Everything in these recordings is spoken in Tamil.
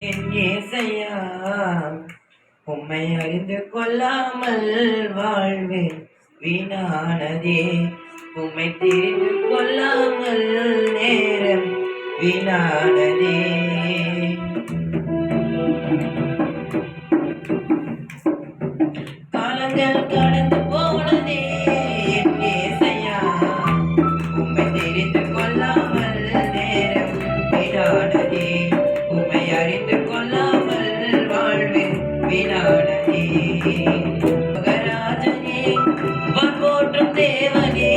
என் ஏசையா உம்மை அறிந்து கொள்ளாமல் வாழ்வேன் வீணானதே. உம்மை தெரிந்து கொள்ளாமல் நேரம் வீணானதே. காலங்கள் கடந்து போனதே என் ஏசையா உம்மை தெரிந்து கொள்ளாமல் நேரம் வீணானதே. உம்மை அறிந்து கொள்ளாமல் வாழ்வேன் வீணானதே. மகராஜனே பற்போற்றும் தேவனே,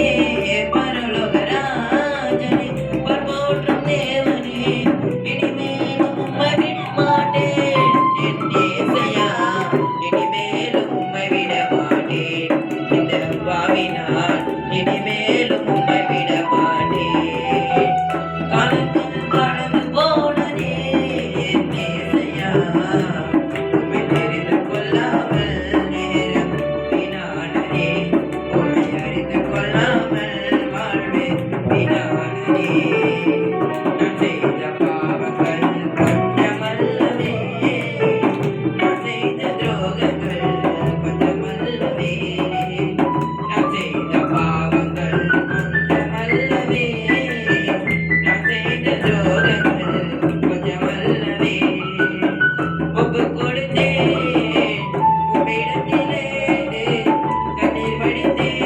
பரலோகராஜனே பற்போற்றும் தேவனே, இனிமேலும் உம்மை விட மாட்டேன் என் ஏசையா, இனிமேலும் உம்மை விட மாட்டேன். இந்த பாவினால் இனிமேலும் உம்மை விட மாட்டேன். காலங்கள் கடந்து போனதே என் ஏசையா உம்மை தெரிந்து கொள்ளாமல் நேரம் வீணானதே. உம்மை அறிந்து கொள்ளாமல் வாழ்வேன் வீணானதே. நான் செய்த பாவங்கள் கொஞ்சமல்லவே, நான் செய்த துரோகங்கள் கொஞ்சமல்லவே, நான் செய்த பாவங்கள் கொஞ்சமல்லவே, நான் செய்த துரோகங்கள் கொஞ்சமல்லவே. ஒப்புக் கொடுத்தேன் உம்மிடத்திலே, கண்ணீர் வடித்தேன்